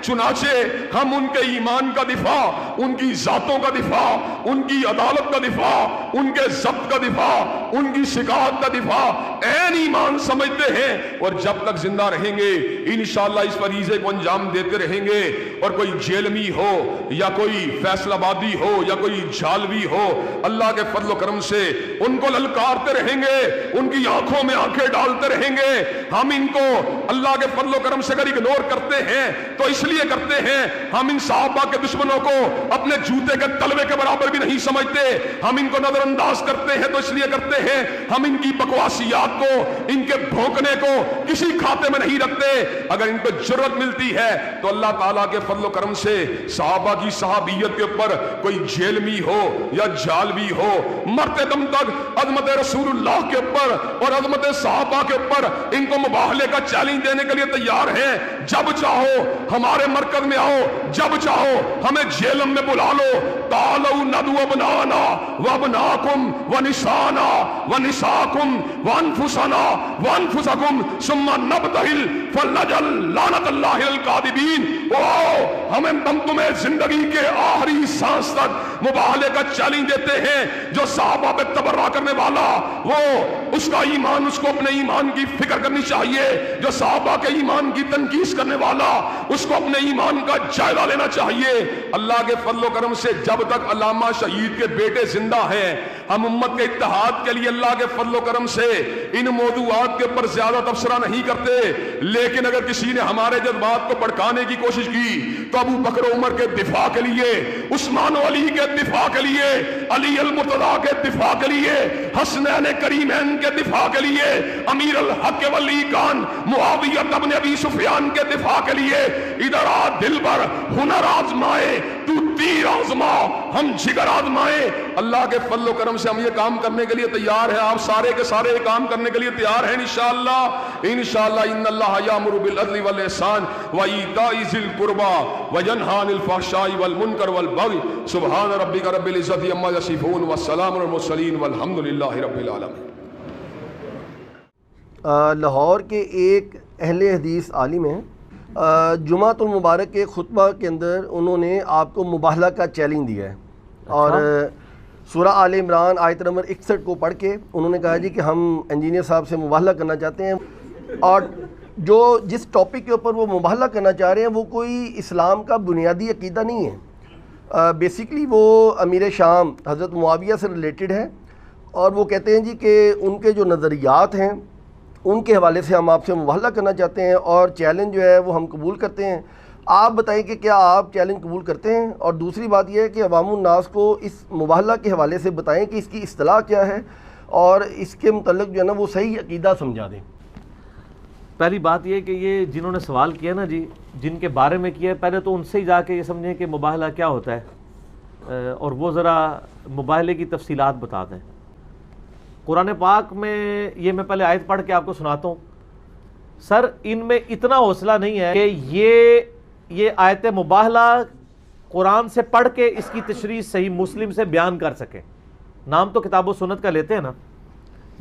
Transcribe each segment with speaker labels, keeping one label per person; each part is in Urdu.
Speaker 1: چنانچہ ہم ان کے ایمان کا دفاع، ان کی ذاتوں کا دفاع، ان کی عدالت کا دفاع، ان کے ضبط کا دفاع، ان کی شکایت کا دفاع عین ایمان سمجھتے ہیں، اور جب تک زندہ رہیں گے انشاءاللہ اس فریضے کو انجام دیتے رہیں گے۔ اور کوئی جیلمی ہو یا کوئی فیصل آبادی ہو یا کوئی جھالوی ہو، اللہ کے فضل و کرم سے ان کو للکارتے رہیں گے، ان کی آنکھوں میں آنکھیں ڈالتے رہیں گے۔ ہم ان کو اللہ کے فضل و کرم سے اگر اگنور کرتے ہیں تو اس لیے کرتے ہیں، ہم ان صحابہ کے دشمنوں کو اپنے جوتے کے تلوے کے برابر بھی نہیں سمجھتے، ہم ان کو نظر انداز کرتے ہیں تو اس لیے کرتے ہیں، ہم ان کی بکواسیات کو، ان کے بھونکنے کو کسی کھاتے میں نہیں رکھتے۔ اگر ان کو جرأت ملتی ہے تو اللہ تعالیٰ کے فضل و کرم سے صحابہ کی صحابیت کے اوپر کوئی جیلمی ہو یا جالوی ہو، مرتے دم تک عظمت رسول اللہ کے اوپر اور عظمت صحابہ کے اوپر ان کو مباہلے کا چیلنج دینے کے لیے تیار ہیں۔ جب چاہو ہمارے مرکز میں آؤ، جب چاہو ہمیں جیلم میں بلا لو، تعالوا ندعو ابناءنا وابناءکم ونساءنا ونساءکم وانفسنا وانفسکم ثم نبتہل فلنجعل لعنت اللہ الکاذبین۔ ہمیں ہم تمہیں زندگی کے آخری سانس تک مباہلے کا چیلنج دیتے ہیں۔ جو صحابہ پہ تبرہ کرنے والا، وہ اس کا ایمان، اس کو اپنے ایمان کی فکر کرنی چاہیے۔ جو صحابہ کے ایمان کی تنقیص کرنے والا، اس کو اپنے ایمان کا جائزہ لینا چاہیے۔ اللہ کے فضل و کرم سے جب تک علامہ شہید کے بیٹے زندہ ہیں، ہم امت کے اتحاد کے لیے اللہ کے فضل و کرم سے ان موضوعات کے اوپر زیادہ تبصرہ نہیں کرتے، لیکن اگر کسی نے ہمارے جذبات کو بھڑکانے کی کوشش کی تو ابو بکر و عمر کے دفاع کے لیے، عثمان و علی کے دفاع کے لیے، علی المرتضیٰ کے دفاع کے لیے، حسنین کریمین کے دفاع کے لیے، امیر الحق ولی کان معاویہ ابن ابی سفیان کے دفاع کے لیے، ادھر آ دل بر ہنر آزمائے تو تیر آزما، ہم جگر آزمائے۔ اللہ کے فضل و کرم سے ہم یہ کام کرنے کے لیے تیار ہیں، آپ سارے کے سارے یہ کام کرنے کے لیے تیار ہیں انشاءاللہ۔ انشاءاللہ ان اللہ یامر بالعدل والاحسان وایتاء ذی القربی وینہی عن الفحشاء والمنکر والبغی سبحان ربک رب العزۃ عما یصفون والسلام علی المرسلین والحمد للہ رب العالمین۔
Speaker 2: لاہور کے ایک اہل حدیث عالم ہیں، جمعۃ المبارک کے خطبہ کے اندر انہوں نے آپ کو مباہلہ کا چیلنج دیا ہے، اور سورہ آل عمران آیت نمبر 61 کو پڑھ کے انہوں نے کہا جی کہ ہم انجینئر صاحب سے مباہلہ کرنا چاہتے ہیں، اور جس ٹاپک کے اوپر وہ مباہلہ کرنا چاہ رہے ہیں وہ کوئی اسلام کا بنیادی عقیدہ نہیں ہے۔ بیسیکلی وہ امیر شام حضرت معاویہ سے ریلیٹڈ ہے، اور وہ کہتے ہیں جی کہ ان کے جو نظریات ہیں ان کے حوالے سے ہم آپ سے مباہلہ کرنا چاہتے ہیں، اور چیلنج جو ہے وہ ہم قبول کرتے ہیں۔ آپ بتائیں کہ کیا آپ چیلنج قبول کرتے ہیں؟ اور دوسری بات یہ ہے کہ عوام الناس کو اس مباہلہ کے حوالے سے بتائیں کہ اس کی اصطلاح کیا ہے، اور اس کے متعلق جو ہے نا وہ صحیح عقیدہ سمجھا دیں۔
Speaker 3: پہلی بات یہ کہ یہ جنہوں نے سوال کیا نا جی، جن کے بارے میں کیا ہے، پہلے تو ان سے ہی جا کے یہ سمجھیں کہ مباہلہ کیا ہوتا ہے، اور وہ ذرا مباہلے کی تفصیلات بتا دیں۔ قرآن پاک میں یہ میں پہلے آیت پڑھ کے آپ کو سناتا ہوں۔ سر ان میں اتنا حوصلہ نہیں ہے کہ یہ آیت مباہلہ قرآن سے پڑھ کے اس کی تشریح صحیح مسلم سے بیان کر سکیں۔ نام تو کتاب و سنت کا لیتے ہیں نا۔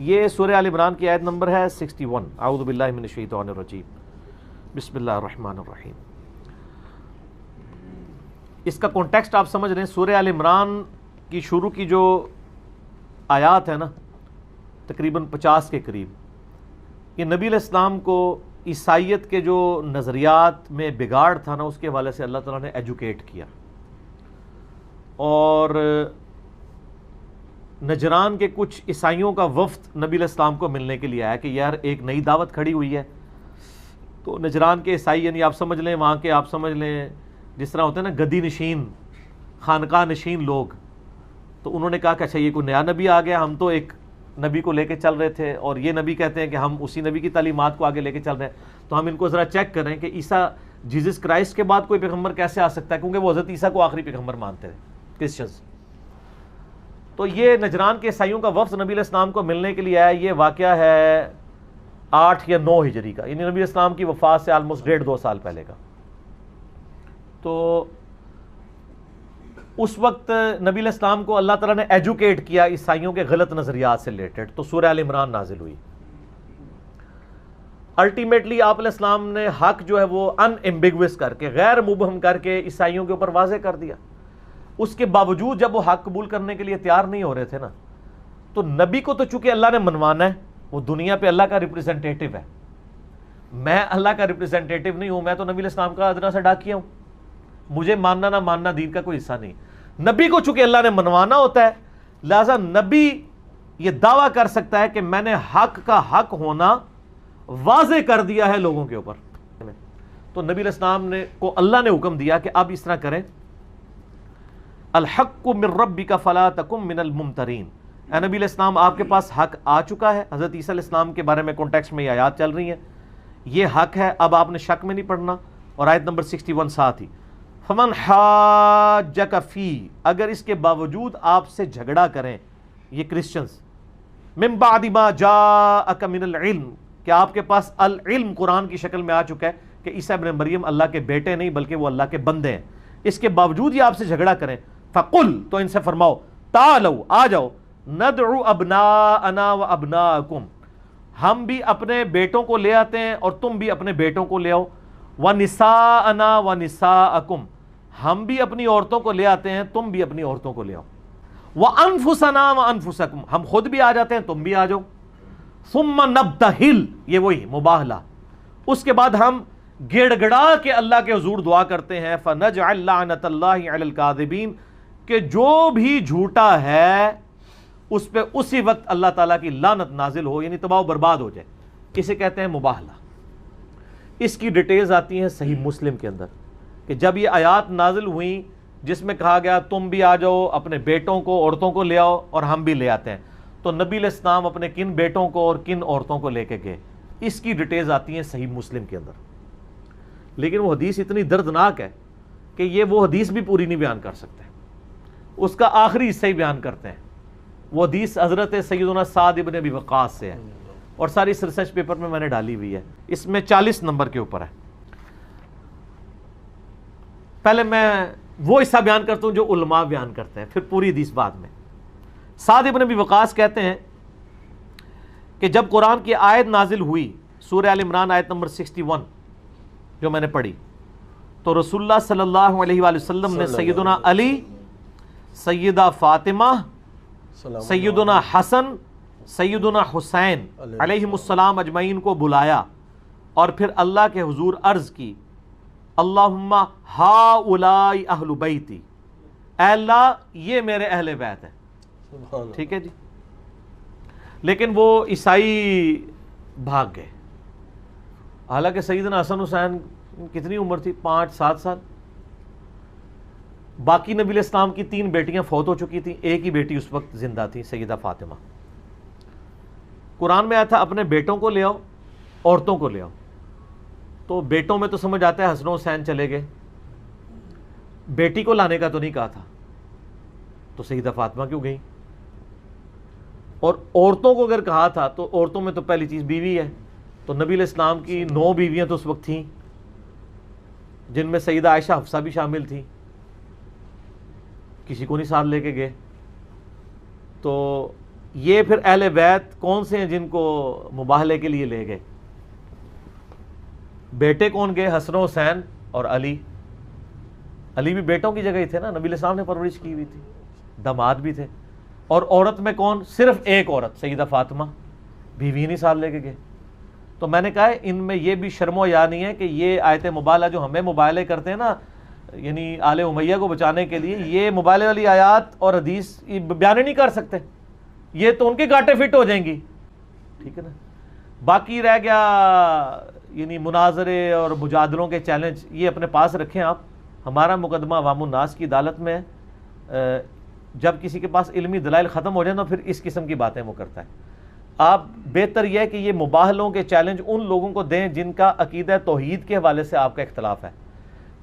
Speaker 3: یہ سورہ آل عمران کی آیت نمبر ہے 61۔ اعوذ باللہ من الشیطان الرجیم، بسم اللہ الرحمن الرحیم۔ اس کا کانٹیکسٹ آپ سمجھ رہے ہیں، سورہ آل عمران کی شروع کی جو آیات ہے نا، تقریباً 50 کے قریب، یہ نبی علیہ السلام کو عیسائیت کے جو نظریات میں بگاڑ تھا نا، اس کے حوالے سے اللہ تعالیٰ نے ایجوکیٹ کیا، اور نجران کے کچھ عیسائیوں کا وفد نبی علیہ السلام کو ملنے کے لیے آیا کہ یار ایک نئی دعوت کھڑی ہوئی ہے۔ تو نجران کے عیسائی یعنی آپ سمجھ لیں وہاں کے، آپ سمجھ لیں جس طرح ہوتے ہیں نا گدی نشین، خانقاہ نشین لوگ، تو انہوں نے کہا کہ اچھا یہ کوئی نیا نبی آ گیا، ہم تو ایک نبی کو لے کے چل رہے تھے، اور یہ نبی کہتے ہیں کہ ہم اسی نبی کی تعلیمات کو آگے لے کے چل رہے ہیں، تو ہم ان کو ذرا چیک کریں کہ عیسیٰ جیزس کرائسٹ کے بعد کوئی پیغمبر کیسے آ سکتا ہے، کیونکہ وہ حضرت عیسیٰ کو آخری پیغمبر مانتے تھے کرسچنز۔ تو یہ نجران کے عیسائیوں کا وفد نبی علیہ السلام کو ملنے کے لیے آیا۔ یہ واقعہ ہے 8 یا 9 ہجری کا، یعنی نبی علیہ السلام کی وفات سے آلموسٹ 1.5-2 سال پہلے کا۔ تو اس وقت نبی علیہ السلام کو اللہ تعالیٰ نے ایجوکیٹ کیا عیسائیوں کے غلط نظریات سے ریلیٹڈ، تو سورہ آل عمران نازل ہوئی۔ الٹیمیٹلی آپ علیہ السلام نے حق جو ہے وہ ان ایمبیگوس کر کے، غیر مبہم کر کے عیسائیوں کے اوپر واضح کر دیا. اس کے باوجود جب وہ حق قبول کرنے کے لیے تیار نہیں ہو رہے تھے نا، تو نبی کو تو چونکہ اللہ نے منوانا ہے، وہ دنیا پہ اللہ کا ریپریزنٹیٹو ہے. میں اللہ کا ریپریزنٹیٹو نہیں ہوں، میں تو نبی علیہ السلام کا ادنا سا ڈاکیا ہوں. مجھے ماننا نہ ماننا دین کا کوئی حصہ نہیں. نبی کو چونکہ اللہ نے منوانا ہوتا ہے، لہذا نبی یہ دعویٰ کر سکتا ہے کہ میں نے حق کا حق ہونا واضح کر دیا ہے لوگوں کے اوپر. تو نبی علیہ السلام نے کو اللہ نے حکم دیا کہ اب اس طرح کریں، الحق من ربک فلا تکن من الممترین. اے نبی علیہ السلام آپ کے پاس حق آ چکا ہے. حضرت عیسیٰ علیہ السلام کے بارے میں کانٹیکسٹ میں یہ آیات چل رہی ہیں، یہ حق ہے، اب آپ نے شک میں نہیں پڑنا. اور آیت نمبر 61 ساتھ ہی، فمن حاجک فی، اگر اس کے باوجود آپ سے جھگڑا کریں یہ کرسچنز، من بعد ما جاءک من العلم، کہ آپ کے پاس العلم قرآن کی شکل میں آ چکا ہے کہ عیسیٰ ابن مریم اللہ کے بیٹے نہیں بلکہ وہ اللہ کے بندے ہیں، اس کے باوجود یہ آپ سے جھگڑا کریں، فقل، تو ان سے فرماؤ، تعالوا، آ جاؤ، ندعو ابناءنا و ابناءکم، ہم بھی اپنے بیٹوں کو لے آتے ہیں اور تم بھی اپنے بیٹوں کو لے آؤ، ونساءنا و نساءکم، ہم بھی اپنی عورتوں کو لے آتے ہیں تم بھی اپنی عورتوں کو لے آؤ، وانفسنا و انفسکم، ہم خود بھی آ جاتے ہیں تم بھی آ جاؤ، ثم نبتہل، یہ وہی مباہلہ، اس کے بعد ہم گڑ گڑا کے اللہ کے حضور دعا کرتے ہیں، فنجعل لعنت اللہ علی الکاذبین، کہ جو بھی جھوٹا ہے اس پہ اسی وقت اللہ تعالیٰ کی لعنت نازل ہو، یعنی تباہ و برباد ہو جائے. اسے کہتے ہیں مباہلہ. اس کی ڈیٹیلز آتی ہیں صحیح مسلم کے اندر کہ جب یہ آیات نازل ہوئیں جس میں کہا گیا تم بھی آ جاؤ، اپنے بیٹوں کو عورتوں کو لے آؤ اور ہم بھی لے آتے ہیں، تو نبی علیہ السلام اپنے کن بیٹوں کو اور کن عورتوں کو لے کے گئے، اس کی ڈیٹیلز آتی ہیں صحیح مسلم کے اندر. لیکن وہ حدیث اتنی دردناک ہے کہ یہ وہ حدیث بھی پوری نہیں بیان کر سکتے، اس کا آخری حصہ ہی بیان کرتے ہیں. وہ حدیث حضرت سیدنا سعد ابن ابی وقاص سے ہے اور ساری اس ریسرچ پیپر میں نے ڈالی ہوئی ہے، اس میں 40 نمبر کے اوپر ہے. پہلے میں وہ حصہ بیان کرتا ہوں جو علماء بیان کرتے ہیں، پھر پوری حدیث بعد میں. سعد ابن ابی وقاص کہتے ہیں کہ جب قرآن کی آیت نازل ہوئی سورہ آل عمران آیت نمبر 61 جو میں نے پڑھی، تو رسول اللہ صلی اللہ علیہ وآلہ وسلم نے سیدنا علی، سیدہ فاطمہ، سیدنا حسن، سیدنا حسین علیہم السلام اجمعین کو بلایا اور پھر اللہ کے حضور عرض کی، اللہم ہؤلاء اہل بیتی، اے اللہ یہ میرے اہل بیت ہیں. ٹھیک ہے جی. لیکن وہ عیسائی بھاگ گئے، حالانکہ سیدنا حسن حسین کتنی عمر تھی؟ 5-7 سال. باقی نبی علیہ السلام کی 3 بیٹیاں فوت ہو چکی تھیں، ایک ہی بیٹی اس وقت زندہ تھی، سیدہ فاطمہ. قرآن میں آیا تھا اپنے بیٹوں کو لے آؤ، عورتوں کو لے آؤ. تو بیٹوں میں تو سمجھ آتا ہے حسن و حسین چلے گئے، بیٹی کو لانے کا تو نہیں کہا تھا، تو سیدہ فاطمہ کیوں گئی؟ اور عورتوں کو اگر کہا تھا تو عورتوں میں تو پہلی چیز بیوی ہے، تو نبی علیہ السلام کی 9 بیویاں تو اس وقت تھیں، جن میں سیدہ عائشہ حفصہ بھی شامل تھی. کسی کو نہیں ساتھ لے کے گئے. تو یہ پھر اہل بیت کون سے ہیں جن کو مباہلے کے لیے لے گئے؟ بیٹے کون گئے؟ حسن و حسین اور علی. علی بھی بیٹوں کی جگہ ہی تھے نا، نبی علیہ السلام نے پرورش کی ہوئی تھی، داماد بھی تھے. اور عورت میں کون؟ صرف ایک عورت، سیدہ فاطمہ، بیوی نہیں ساتھ لے کے گئے. تو میں نے کہا ان میں یہ بھی شرم و حیا نہیں ہے کہ یہ آیت مبالغہ جو ہمیں مبالغے کرتے ہیں نا، یعنی آل امیہ کو بچانے کے لیے، یہ مبالغے والی آیات اور حدیث بیان نہیں کر سکتے، یہ تو ان کے گاٹے فٹ ہو جائیں گی. ٹھیک ہے نا. باقی رہ گیا یعنی مناظرے اور مجادلوں کے چیلنج، یہ اپنے پاس رکھیں آپ. ہمارا مقدمہ عوام الناس کی عدالت میں ہے. جب کسی کے پاس علمی دلائل ختم ہو جائیں تو پھر اس قسم کی باتیں وہ کرتا ہے. آپ بہتر یہ ہے کہ یہ مباہلوں کے چیلنج ان لوگوں کو دیں جن کا عقیدہ توحید کے حوالے سے آپ کا اختلاف ہے،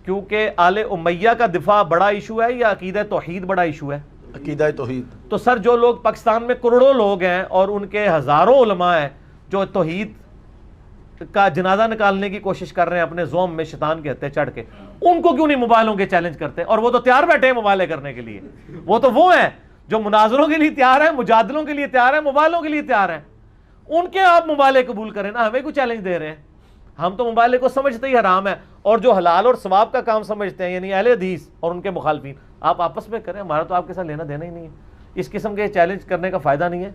Speaker 3: کیونکہ آل امیہ کا دفاع بڑا ایشو ہے یا عقیدہ توحید بڑا ایشو ہے؟
Speaker 2: عقیدہ توحید.
Speaker 3: تو سر جو لوگ پاکستان میں کروڑوں لوگ ہیں اور ان کے ہزاروں علماء ہیں جو توحید کا جنازہ نکالنے کی کوشش کر رہے ہیں اپنے زوم میں شیطان کے ہتھے چڑھ کے، ان کو کیوں نہیں مباہلوں کے چیلنج کرتے؟ اور وہ تو تیار بیٹھے ہیں مباہلے کرنے کے لیے. وہ تو وہ ہیں جو مناظروں کے لیے تیار ہیں، مجادلوں کے لیے تیار ہیں، مباہلوں کے لیے تیار ہیں. ان کے آپ مبالغے قبول کریں نا, ہمیں کوئی چیلنج دے رہے ہیں؟ ہم تو مبالغے کو سمجھتے ہی حرام ہے, اور جو حلال اور ثواب کا کام سمجھتے ہیں یعنی اہل حدیث اور ان کے مخالفین, آپ آپس میں کریں, ہمارا تو آپ کے ساتھ لینا دینا ہی نہیں ہے. اس قسم کے چیلنج کرنے کا فائدہ نہیں ہے.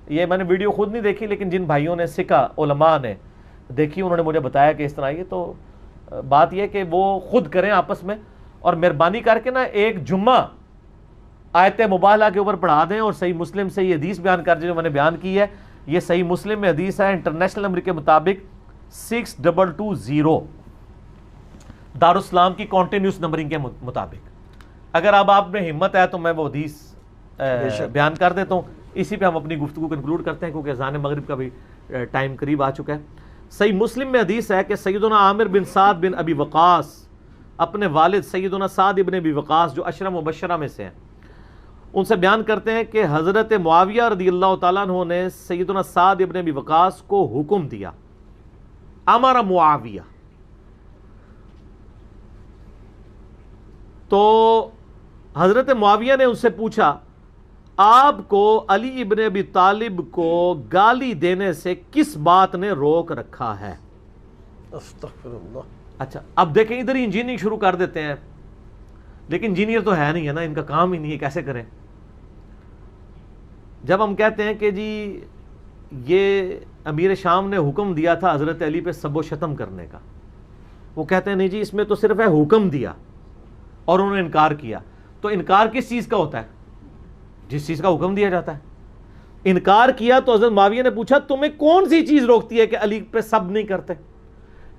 Speaker 3: یہ میں نے ویڈیو خود نہیں دیکھی, لیکن جن بھائیوں نے سکھا علماء نے دیکھی, انہوں نے مجھے بتایا کہ اس طرح. یہ تو بات یہ کہ وہ خود کریں آپس میں, اور مہربانی کر کے نا ایک جمعہ آیت مباہلہ کے اوپر پڑھا دیں, اور صحیح مسلم سے یہ حدیث بیان کر دیں جو میں نے بیان کی ہے. یہ صحیح مسلم میں حدیث ہے, انٹرنیشنل نمبر کے مطابق 6220 دارالاسلام کی کنٹینیوس نمبرنگ کے مطابق. اگر اب آپ میں ہمت ہے تو میں وہ حدیث بیان کر دیتا ہوں. اسی پہ ہم اپنی گفتگو کنکلوڈ کرتے ہیں, کیونکہ اذان مغرب کا بھی ٹائم قریب آ چکا ہے. صحیح مسلم میں حدیث ہے کہ سیدنا عامر بن سعد بن ابی وقاص اپنے والد سیدنا سعد ابن ابی وقاص جو عشرہ مبشرہ میں سے ہیں, ان سے بیان کرتے ہیں کہ حضرت معاویہ رضی اللہ تعالیٰ عنہ نے سیدنا سعد ابن ابی وقاص کو حکم دیا, امر معاویہ. تو حضرت معاویہ نے ان سے پوچھا, آپ کو علی ابن ابی طالب کو گالی دینے سے کس بات نے روک رکھا ہے؟
Speaker 2: استغفر اللہ.
Speaker 3: اچھا اب دیکھیں, ادھر ہی انجینئرنگ شروع کر دیتے ہیں, لیکن انجینئر تو ہے نہیں ہے نا, ان کا کام ہی نہیں ہے, کیسے کریں؟ جب ہم کہتے ہیں کہ جی یہ امیر شام نے حکم دیا تھا حضرت علی پہ سب و شتم کرنے کا, وہ کہتے ہیں نہیں جی اس میں تو صرف ہے حکم دیا اور انہوں نے انکار کیا. تو انکار کس چیز کا ہوتا ہے؟ جس چیز کا حکم دیا جاتا ہے. انکار کیا تو حضرت معاویہ نے پوچھا تمہیں کون سی چیز روکتی ہے کہ علی پہ سب نہیں کرتے؟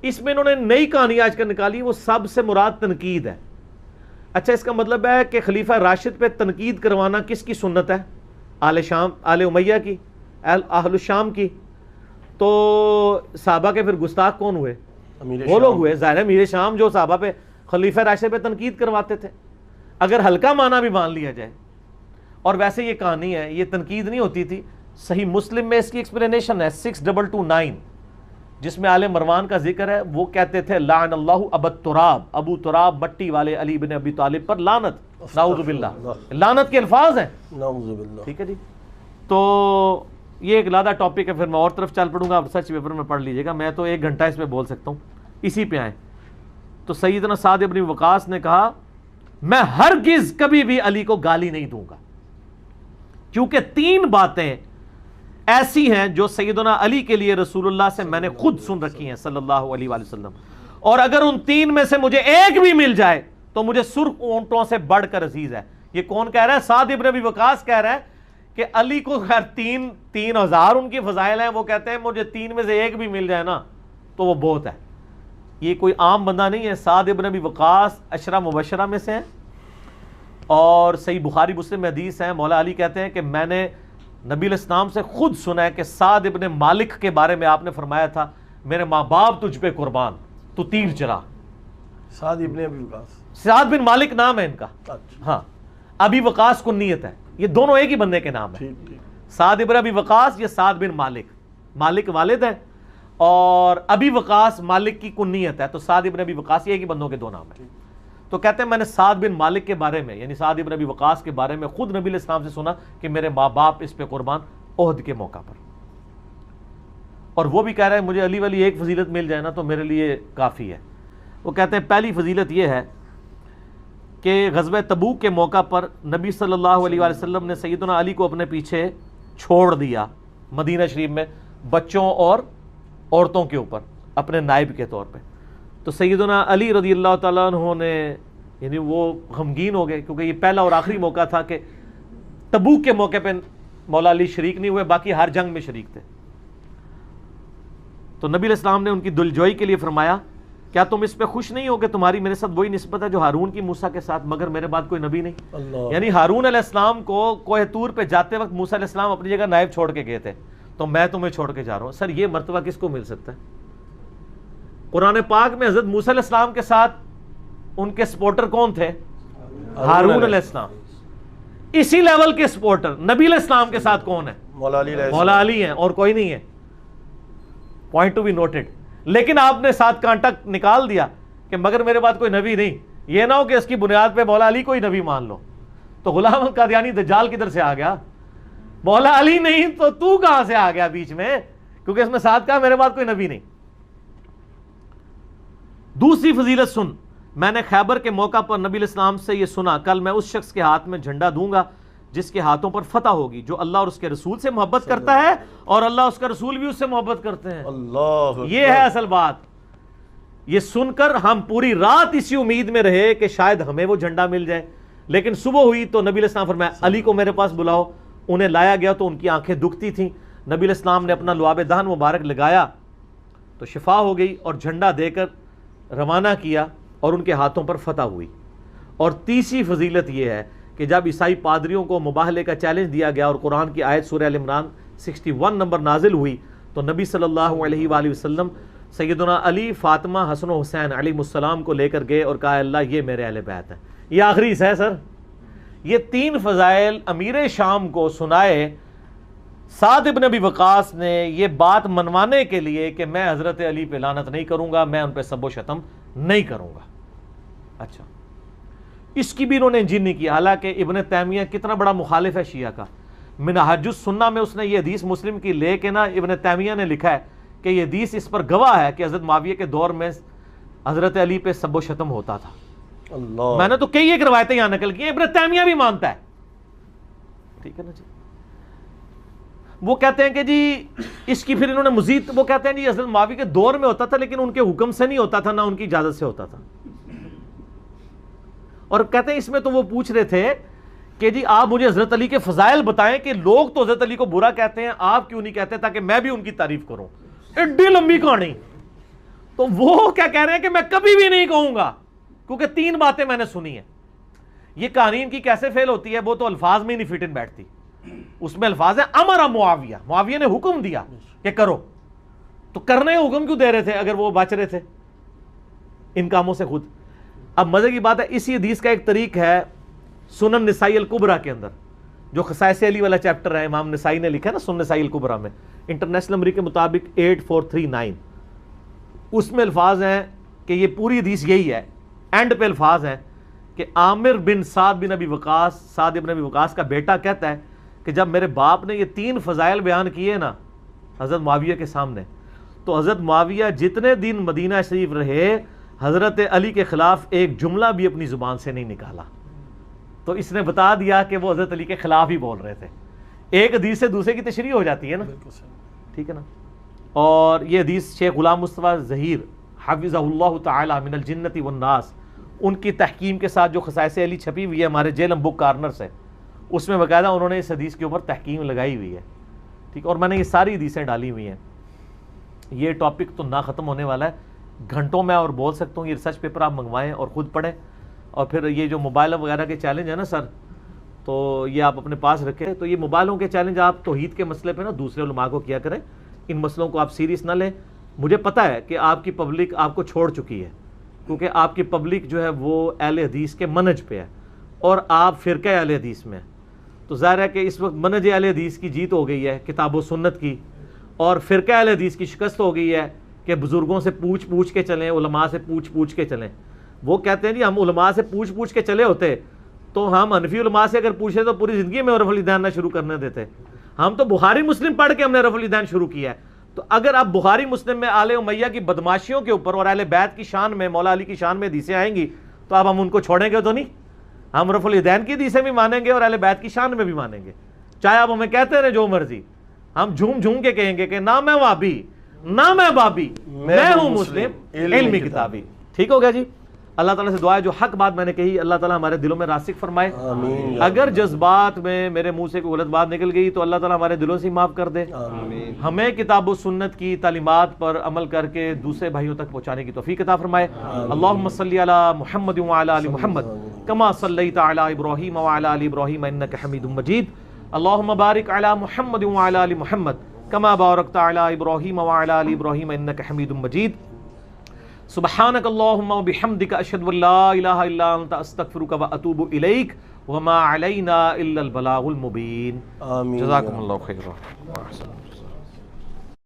Speaker 3: اس میں انہوں نے نئی کہانی آج کل نکالی, وہ سب سے مراد تنقید ہے. اچھا اس کا مطلب ہے کہ خلیفہ راشد پہ تنقید کروانا کس کی سنت ہے؟ آل شام, آل امیہ کی, اہل الشام کی. تو صحابہ کے پھر گستاخ کون ہوئے؟ وہ لوگ ہوئے. ظاہر ہے امیر شام جو صحابہ پہ خلیفہ راشد پہ تنقید کرواتے تھے. اگر ہلکا معنی بھی مان لیا جائے, اور ویسے یہ کہانی ہے, یہ تنقید نہیں ہوتی تھی. صحیح مسلم میں اس کی ایکسپلینیشن ہے 6229 جس میں آل مروان کا ذکر ہے. وہ کہتے تھے لعن اللہ ابو تراب, ابو تراب مٹی والے علی بن ابی طالب پر لعنت, نعوذ باللہ. لعنت کے الفاظ ہیں,
Speaker 2: نعوذ باللہ.
Speaker 3: ٹھیک ہے جی. تو یہ ایک علیحدہ ٹاپک ہے, پھر میں اور طرف چل پڑوں گا, آپ سرچ پیپر میں پڑھ لیجئے گا. میں تو 1 گھنٹہ اس پہ بول سکتا ہوں. اسی پہ آئیں تو سیدنا سعد ابن وقاص نے کہا میں ہرگز کبھی بھی علی کو گالی نہیں دوں گا, کیونکہ 3 باتیں ایسی ہیں جو سیدنا علی کے لیے رسول اللہ سے میں نے خود سن رکھی ہیں صلی اللہ علیہ وآلہ وسلم, اور اگر ان 3 میں سے مجھے ایک بھی مل جائے تو مجھے سرخ اونٹوں سے بڑھ کر عزیز ہے. یہ کون کہہ رہا ہے؟ سعد ابن ابی وقاص کہہ رہا ہے کہ علی کو خیر 3000 ان کی فضائل ہیں, وہ کہتے ہیں مجھے 3 میں سے ایک بھی مل جائے نا تو وہ بہت ہے. یہ کوئی عام بندہ نہیں ہے. سعد ابن ابی وقاص عشرہ مبشرہ میں سے ہیں, اور صحیح بخاری مسلم میں حدیث ہے. مولا علی کہتے ہیں کہ میں نے نبی علیہ السلام سے خود سنا ہے کہ سعد ابن مالک کے بارے میں آپ نے فرمایا تھا میرے ماں باپ تجھ پہ قربان, تو تیر چرا.
Speaker 2: سعد ابن ابی وقاص,
Speaker 3: سعد بن مالک نام ہے ان کا. ہاں, ابی وقاص کنیت ہے. یہ دونوں ایک ہی بندے کے نام ہیں, سعد ابن ابی وقاص, یہ سعد بن مالک. مالک والد ہے اور ابی وقاص مالک کی کنیت ہے. تو سعد ابن ابی وقاص یہ ایک ہی بندوں کے 2 نام ہیں. تو کہتے ہیں میں نے سعد بن مالک کے بارے میں یعنی سعد ابن ابی وقاص کے بارے میں خود نبی علیہ السلام سے سنا کہ میرے ماں باپ اس پہ قربان احد کے موقع پر. اور وہ بھی کہہ رہے ہیں مجھے علی والی ایک فضیلت مل جائے نا تو میرے لیے کافی ہے. وہ کہتے ہیں پہلی فضیلت یہ ہے کہ غزوہ تبوک کے موقع پر نبی صلی اللہ علیہ وآلہ وسلم نے سیدنا علی کو اپنے پیچھے چھوڑ دیا مدینہ شریف میں, بچوں اور عورتوں کے اوپر اپنے نائب کے طور پہ. تو سیدنا علی رضی اللہ تعالیٰ عنہ نے یعنی وہ غمگین ہو گئے, کیونکہ یہ پہلا اور آخری موقع تھا کہ تبوک کے موقع پہ مولا علی شریک نہیں ہوئے, باقی ہر جنگ میں شریک تھے. تو نبی علیہ السلام نے ان کی دلجوئی کے لیے فرمایا کیا تم اس پہ خوش نہیں ہو کہ تمہاری میرے ساتھ وہی نسبت ہے جو ہارون کی موسیٰ کے ساتھ, مگر میرے بعد کوئی نبی نہیں. یعنی ہارون علیہ السلام کو کوہ طور پہ جاتے وقت موسیٰ علیہ السلام اپنی جگہ نائب چھوڑ کے گئے تھے, تو میں تمہیں چھوڑ کے جا رہا ہوں. سر یہ مرتبہ کس کو مل سکتا ہے؟ قرآن پاک میں حضرت موسیٰ علیہ السلام کے ساتھ ان کے سپورٹر کون تھے؟ ہارون علیہ السلام. اسی لیول کے سپورٹر نبی علیہ السلام کے ساتھ کون ہے؟ مولا علی ہیں, اور کوئی نہیں ہے. Point to be noted. لیکن آپ نے ساتھ کانٹا نکال دیا کہ مگر میرے بعد کوئی نبی نہیں. یہ نہ ہو کہ اس کی بنیاد پہ مولا علی کوئی نبی مان لو. تو غلام القادیانی دجال کدھر سے آ گیا؟ مولا علی نہیں تو کہاں سے آ گیا بیچ میں؟ کیونکہ اس میں ساتھ کہا میرے بعد کوئی نبی نہیں. دوسری فضیلت سن، میں نے خیبر کے موقع پر نبی علیہ السلام سے یہ سنا، کل میں اس شخص کے ہاتھ میں جھنڈا دوں گا جس کے ہاتھوں پر فتح ہوگی، جو اللہ اور اس کے رسول سے محبت کرتا ہے اور اللہ اس کا رسول بھی اس سے محبت کرتے ہیں.
Speaker 2: اللہ
Speaker 3: یہ ہے اصل بات. یہ سن کر ہم پوری رات اسی امید میں رہے کہ شاید ہمیں وہ جھنڈا مل جائے، لیکن صبح ہوئی تو نبی علیہ السلام فرمایا علی کو میرے پاس بلاؤ. انہیں لایا گیا تو ان کی آنکھیں دکھتی تھیں. نبی علیہ السلام نے اپنا لعاب دہن مبارک لگایا تو شفا ہو گئی اور جھنڈا دے کر روانہ کیا اور ان کے ہاتھوں پر فتح ہوئی. اور تیسری فضیلت یہ ہے کہ جب عیسائی پادریوں کو مباہلے کا چیلنج دیا گیا اور قرآن کی آیت سورہ ال عمران 61 نمبر نازل ہوئی تو نبی صلی اللہ علیہ وآلہ وسلم سیدنا علی، فاطمہ، حسن و حسین علیہ السلام کو لے کر گئے اور کہا اللہ یہ میرے اہل بیت ہیں. یہ آخری حصہ ہے سر. یہ 3 فضائل امیر شام کو سنائے. سعد ابن ابی وقاص نے یہ بات منوانے کے لیے کہ میں حضرت علی پہ لعنت نہیں کروں گا، میں ان پہ سب و شتم نہیں کروں گا. اچھا، اس کی بھی انہوں نے انجین نہیں کیا. حالانکہ ابن تیمیہ کتنا بڑا مخالف ہے شیعہ کا. منہاج السنہ میں اس نے یہ حدیث مسلم کی لے کے نا ابن تیمیہ نے لکھا ہے کہ یہ حدیث اس پر گواہ ہے کہ حضرت معاویہ کے دور میں حضرت علی پہ سب و شتم ہوتا تھا.
Speaker 2: اللہ،
Speaker 3: میں نے تو کئی ایک روایتیں یہاں نقل کی ہیں، ابن تیمیہ بھی مانتا ہے. ٹھیک ہے نا جی. وہ کہتے ہیں کہ جی اس کی پھر انہوں نے مزید وہ کہتے ہیں جی حضرت معاویہ کے دور میں ہوتا تھا لیکن ان کے حکم سے نہیں ہوتا تھا، نہ ان کی اجازت سے ہوتا تھا. اور کہتے ہیں اس میں تو وہ پوچھ رہے تھے کہ جی آپ مجھے حضرت علی کے فضائل بتائیں کہ لوگ تو حضرت علی کو برا کہتے ہیں، آپ کیوں نہیں کہتے تاکہ میں بھی ان کی تعریف کروں. ایڈی لمبی کہانی. تو وہ کیا کہہ رہے ہیں کہ میں کبھی بھی نہیں کہوں گا کیونکہ 3 باتیں میں نے سنی ہیں. یہ کہانی ان کی کیسے فیل ہوتی ہے؟ وہ تو الفاظ میں ہی نہیں فٹ ان بیٹھتی. اس میں الفاظ ہیں امر معاویہ، معاویہ نے حکم دیا کہ کرو. تو کرنے کا حکم کیوں دے رہے تھے اگر وہ بچ رہے تھے ان کاموں سے خود؟ اب مزے کی بات ہے اسی حدیث کا ایک طریق ہے سنن نسائی الکبریٰ کے اندر، جو خصائص علی والا چیپٹر ہے امام نسائی نے لکھا ہے نا سنن نسائی الکبریٰ میں، انٹرنیشنل نمبر کے مطابق 8439. اس میں الفاظ ہیں کہ یہ پوری حدیث یہی ہے، اینڈ پہ الفاظ ہیں کہ عامر بن سعد بن ابی وقاص، سعد بن ابی وقاص کا بیٹا کہتا ہے کہ جب میرے باپ نے یہ 3 فضائل بیان کیے نا حضرت معاویہ کے سامنے، تو حضرت معاویہ جتنے دن مدینہ شریف رہے حضرت علی کے خلاف ایک جملہ بھی اپنی زبان سے نہیں نکالا. تو اس نے بتا دیا کہ وہ حضرت علی کے خلاف ہی بول رہے تھے. ایک حدیث سے دوسرے کی تشریح ہو جاتی ہے نا. ٹھیک ہے نا. اور یہ حدیث شیخ غلام مصطفیٰ ظہیر حفظہ اللہ تعالی من الجنت والناس، ان کی تحکیم کے ساتھ جو خصائص علی چھپی ہوئی ہے ہمارے جیلم بک کارنر سے، اس میں باقاعدہ انہوں نے اس حدیث کے اوپر تحکیم لگائی ہوئی ہے. ٹھیک، اور میں نے یہ ساری حدیثیں ڈالی ہوئی ہیں. یہ ٹاپک تو نہ ختم ہونے والا ہے، گھنٹوں میں اور بول سکتا ہوں. یہ ریسرچ پیپر آپ منگوائیں اور خود پڑھیں. اور پھر یہ جو موبائل وغیرہ کے چیلنج ہے نا سر، تو یہ آپ اپنے پاس رکھیں. تو یہ موبائلوں کے چیلنج آپ توحید کے مسئلے پہ نا دوسرے علماء کو کیا کریں. ان مسئلوں کو آپ سیریس نہ لیں. مجھے پتہ ہے کہ آپ کی پبلک آپ کو چھوڑ چکی ہے، کیونکہ آپ کی پبلک جو ہے وہ اہل حدیث کے منہج پہ ہے اور آپ فرقہ اہل حدیث میں. تو ظاہر ہے کہ اس وقت منہج اہل حدیث کی جیت ہو گئی ہے کتاب و سنت کی، اور فرقہ اہل حدیث کی شکست ہو گئی ہے کہ بزرگوں سے پوچھ کے چلیں، علماء سے پوچھ کے چلیں. وہ کہتے ہیں جی ہم علماء سے پوچھ کے چلے ہوتے تو ہم حنفی علماء سے اگر پوچھے تو پوری زندگی میں رفع الیدین نہ شروع کرنے دیتے. ہم تو بخاری مسلم پڑھ کے ہم نے رفع الیدین شروع کیا ہے. تو اگر آپ بخاری مسلم میں آل امیہ کی بدماشیوں کے اوپر اور اہل بیت کی شان میں، مولا علی کی شان میں حدیثیں آئیں گی تو اب ہم ان کو چھوڑیں گے تو نہیں. ہم رفع الیدین کی حدیثیں بھی مانیں گے اور اہل بیت کی شان میں بھی مانیں گے، چاہے آپ ہمیں کہتے رہے جو مرضی. ہم جھوم کے کہیں گے کہ نہ میں وابی نہ میں بابی، میں ہوں مسلم علمی کتابی. ٹھیک ہو گیا جی. اللہ تعالیٰ سے دعا ہے جو حق بات میں نے کہی اللہ تعالیٰ ہمارے دلوں میں راسخ فرمائے.
Speaker 2: آمین.
Speaker 3: اگر جذبات میں میرے منہ سے کوئی غلط بات نکل گئی تو اللہ تعالیٰ ہمارے دلوں سے معاف کر دے.
Speaker 2: آمین.
Speaker 3: ہمیں کتاب و سنت کی تعلیمات پر عمل کر کے دوسرے بھائیوں تک پہنچانے کی توفیق عطا فرمائے. اللہم صلی علی محمد وعلی آل محمد کما صلیت علی ابراہیم وعلی آل ابراہیم انک حمید مجید. اللہم بارک علی محمد وعلی آل محمد کما بارکت علی ابراہیم وعلی آل ابراہیم انک حمید مجید. سبحانک اللہم وبحمدک اشہد ان لا الہ الا انت استغفرک واتوب الیک وما علینا الا البلاغ المبین.
Speaker 2: آمین.
Speaker 3: جزاکم اللہ خیرا.